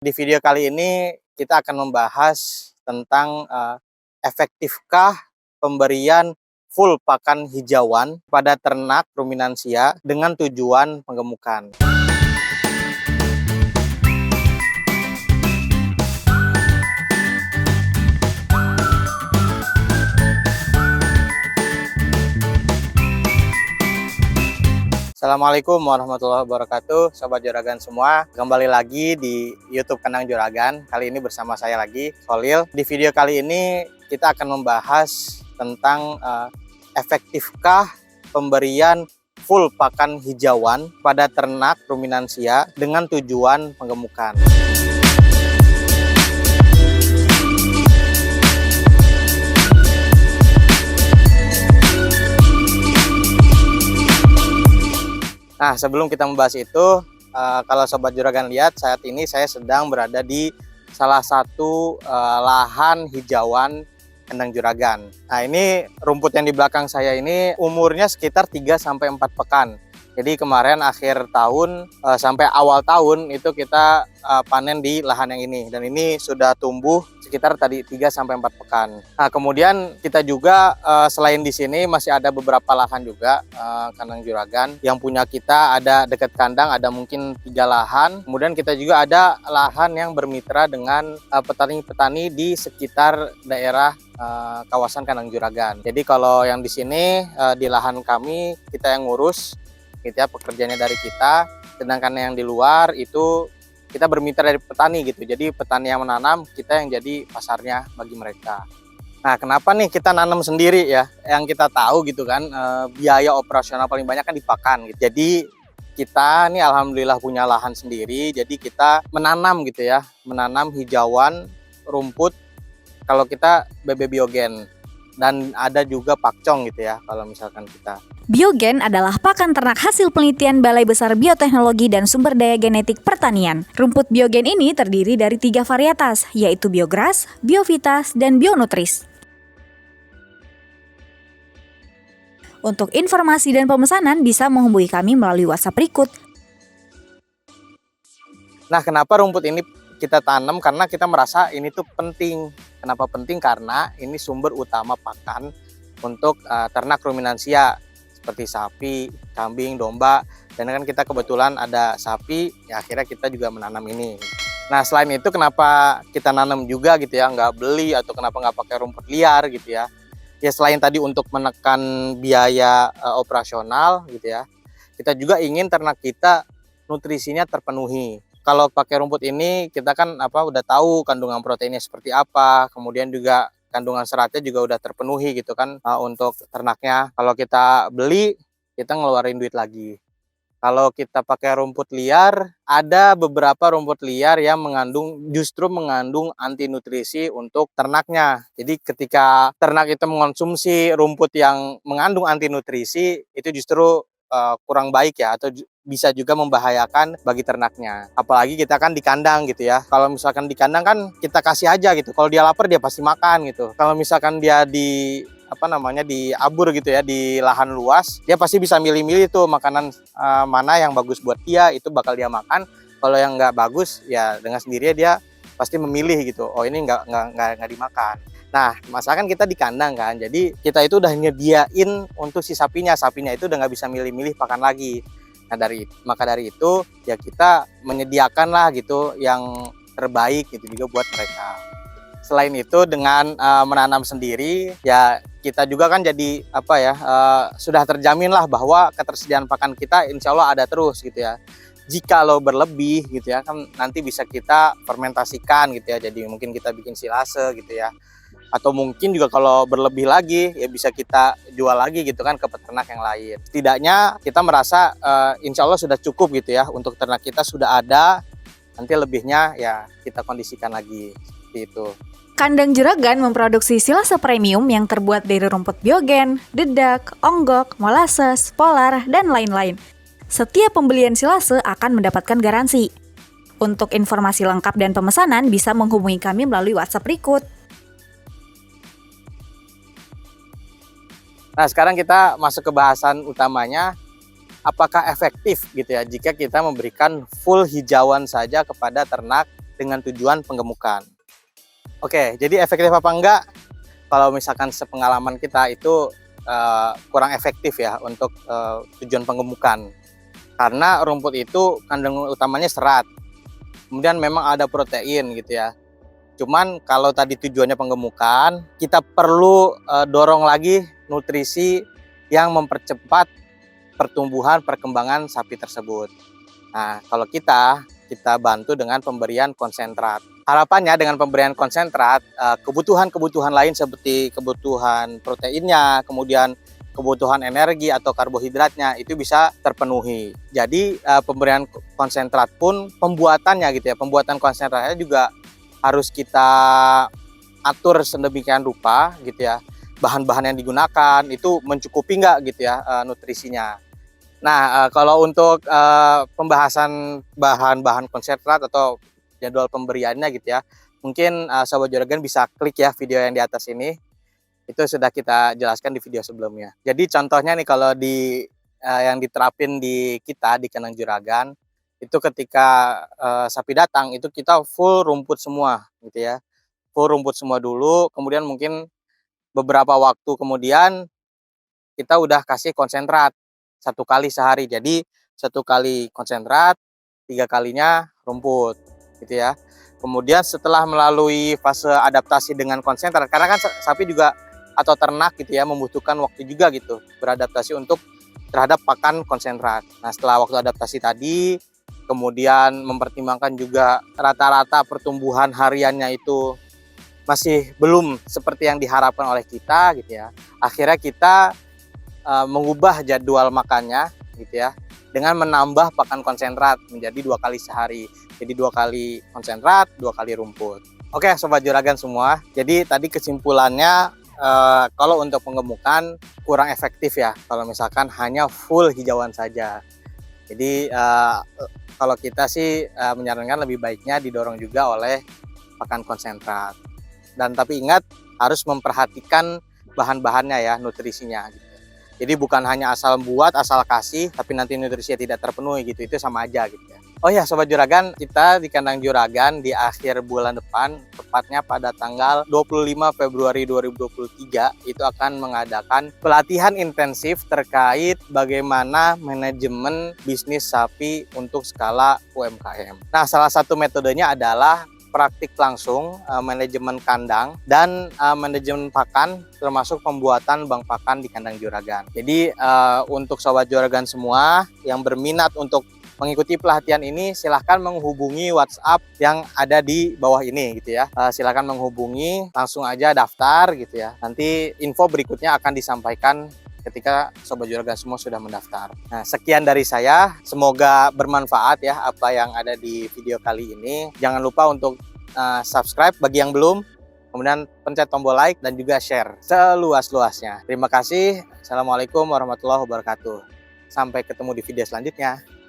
Di video kali ini kita akan membahas tentang efektifkah pemberian full pakan hijauan pada ternak ruminansia dengan tujuan penggemukan. Assalamualaikum warahmatullahi wabarakatuh, Sobat Juragan semua. Kembali lagi di YouTube Kandang Juragan. Kali ini bersama saya lagi, Khalil. Di video kali ini kita akan membahas tentang efektifkah pemberian full pakan hijauan pada ternak ruminansia dengan tujuan penggemukan. Nah, sebelum kita membahas itu, kalau Sobat Juragan lihat, saat ini saya sedang berada di salah satu lahan hijauan kandang juragan. Nah, ini rumput yang di belakang saya ini umurnya sekitar 3-4 pekan. Jadi kemarin akhir tahun sampai awal tahun itu kita panen di lahan yang ini. Dan ini sudah tumbuh sekitar tadi 3-4 pekan. Nah, kemudian kita juga selain di sini masih ada beberapa lahan juga kandang juragan yang punya kita, ada dekat kandang ada mungkin 3 lahan. Kemudian kita juga ada lahan yang bermitra dengan petani-petani di sekitar daerah kawasan kandang juragan. Jadi kalau yang di sini di lahan kami kita yang ngurus, gitu ya, pekerjaannya dari kita. Sedangkan yang di luar itu kita bermitra dari petani gitu. Jadi petani yang menanam, kita yang jadi pasarnya bagi mereka. Nah, kenapa nih kita nanam sendiri ya? Yang kita tahu gitu kan, biaya operasional paling banyak kan di pakan gitu. Jadi kita nih alhamdulillah punya lahan sendiri, jadi kita menanam gitu ya, menanam hijauan, rumput, kalau kita biogen. Dan ada juga pakcong gitu ya kalau misalkan kita. Biogen adalah pakan ternak hasil penelitian Balai Besar Bioteknologi dan Sumber Daya Genetik Pertanian. Rumput biogen ini terdiri dari 3 varietas, yaitu Biogras, Biovitas, dan Bionutris. Untuk informasi dan pemesanan bisa menghubungi kami melalui WhatsApp berikut. Nah, kenapa rumput ini kita tanam? Karena kita merasa ini tuh penting. Kenapa penting? Karena ini sumber utama pakan untuk ternak ruminansia seperti sapi, kambing, domba. Dan kan kita kebetulan ada sapi, ya akhirnya kita juga menanam ini. Nah, selain itu kenapa kita nanam juga gitu ya, nggak beli atau kenapa nggak pakai rumput liar gitu ya. Ya selain tadi untuk menekan biaya operasional gitu ya, kita juga ingin ternak kita nutrisinya terpenuhi. Kalau pakai rumput ini kita kan udah tahu kandungan proteinnya seperti apa, kemudian juga kandungan seratnya juga udah terpenuhi gitu kan untuk ternaknya. Kalau kita beli, kita ngeluarin duit lagi. Kalau kita pakai rumput liar, ada beberapa rumput liar yang justru mengandung anti nutrisi untuk ternaknya. Jadi ketika ternak itu mengonsumsi rumput yang mengandung anti nutrisi, itu justru kurang baik ya, atau bisa juga membahayakan bagi ternaknya. Apalagi kita kan di kandang gitu ya. Kalau misalkan di kandang kan kita kasih aja gitu. Kalau dia lapar dia pasti makan gitu. Kalau misalkan dia di diabur gitu ya, di lahan luas, dia pasti bisa milih-milih tuh makanan mana yang bagus buat dia, itu bakal dia makan. Kalau yang nggak bagus ya dengan sendirinya dia pasti memilih gitu. Oh, ini nggak dimakan. Nah, masakan kita di kandang kan, jadi kita itu udah nyediain untuk si sapinya itu udah nggak bisa milih-milih pakan lagi. Nah, maka dari itu ya kita menyediakan lah gitu yang terbaik gitu juga buat mereka. Selain itu dengan menanam sendiri ya kita juga kan jadi sudah terjamin lah bahwa ketersediaan pakan kita insya Allah ada terus gitu ya. Jika lo berlebih gitu ya kan nanti bisa kita fermentasikan gitu ya, jadi mungkin kita bikin silase gitu ya. Atau mungkin juga kalau berlebih lagi ya bisa kita jual lagi gitu kan ke peternak yang lain. Setidaknya kita merasa insya Allah sudah cukup gitu ya, untuk ternak kita sudah ada, nanti lebihnya ya kita kondisikan lagi seperti itu. Kandang Juragan memproduksi silase premium yang terbuat dari rumput biogen, dedak, onggok, molasses, polar, dan lain-lain. Setiap pembelian silase akan mendapatkan garansi. Untuk informasi lengkap dan pemesanan bisa menghubungi kami melalui WhatsApp berikut. Nah, sekarang kita masuk ke bahasan utamanya, apakah efektif gitu ya jika kita memberikan full hijauan saja kepada ternak dengan tujuan penggemukan. Oke, jadi efektif apa enggak? Kalau misalkan sepengalaman kita itu kurang efektif ya untuk tujuan penggemukan. Karena rumput itu kandungan utamanya serat. Kemudian memang ada protein gitu ya. Cuman kalau tadi tujuannya penggemukan, kita perlu dorong lagi nutrisi yang mempercepat pertumbuhan perkembangan sapi tersebut. Nah, kalau kita bantu dengan pemberian konsentrat. Harapannya dengan pemberian konsentrat, kebutuhan-kebutuhan lain seperti kebutuhan proteinnya, kemudian kebutuhan energi atau karbohidratnya itu bisa terpenuhi. Jadi pemberian konsentrat pun pembuatannya gitu ya, pembuatan konsentratnya juga harus kita atur sedemikian rupa gitu ya. Bahan-bahan yang digunakan itu mencukupi nggak gitu ya nutrisinya. Nah, kalau untuk pembahasan bahan-bahan konsentrat atau jadwal pemberiannya gitu ya, mungkin Sobat Juragan bisa klik ya video yang di atas ini. Itu sudah kita jelaskan di video sebelumnya. Jadi contohnya nih kalau di yang diterapin di kita di kandang juragan, itu ketika sapi datang itu kita full rumput semua gitu ya. Full rumput semua dulu, kemudian mungkin beberapa waktu kemudian kita udah kasih konsentrat 1 kali sehari. Jadi 1 kali konsentrat, 3 kalinya rumput gitu ya. Kemudian setelah melalui fase adaptasi dengan konsentrat, karena kan sapi juga atau ternak gitu ya membutuhkan waktu juga gitu beradaptasi untuk terhadap pakan konsentrat. Nah, setelah waktu adaptasi tadi, kemudian mempertimbangkan juga rata-rata pertumbuhan hariannya itu masih belum seperti yang diharapkan oleh kita gitu ya. Akhirnya kita mengubah jadwal makannya gitu ya dengan menambah pakan konsentrat menjadi 2 kali sehari. Jadi 2 kali konsentrat, 2 kali rumput. Oke, Sobat Juragan semua. Jadi tadi kesimpulannya kalau untuk penggemukan kurang efektif ya kalau misalkan hanya full hijauan saja. Jadi kalau kita sih menyarankan lebih baiknya didorong juga oleh pakan konsentrat. Dan tapi ingat harus memperhatikan bahan-bahannya ya, nutrisinya gitu. Jadi bukan hanya asal buat, asal kasih, tapi nanti nutrisinya tidak terpenuhi gitu, itu sama aja gitu ya. Oh ya Sobat Juragan, kita di kandang juragan di akhir bulan depan, tepatnya pada tanggal 25 Februari 2023, itu akan mengadakan pelatihan intensif terkait bagaimana manajemen bisnis sapi untuk skala UMKM. Nah, salah satu metodenya adalah praktik langsung manajemen kandang dan manajemen pakan termasuk pembuatan bank pakan di kandang juragan. Jadi untuk Sobat Juragan semua yang berminat untuk mengikuti pelatihan ini silahkan menghubungi WhatsApp yang ada di bawah ini gitu ya. Silahkan menghubungi, langsung aja daftar gitu ya. Nanti info berikutnya akan disampaikan ketika Sobat Juragan semua sudah mendaftar. Nah, sekian dari saya. Semoga bermanfaat ya apa yang ada di video kali ini. Jangan lupa untuk subscribe bagi yang belum. Kemudian pencet tombol like dan juga share seluas-luasnya. Terima kasih. Assalamualaikum warahmatullahi wabarakatuh. Sampai ketemu di video selanjutnya.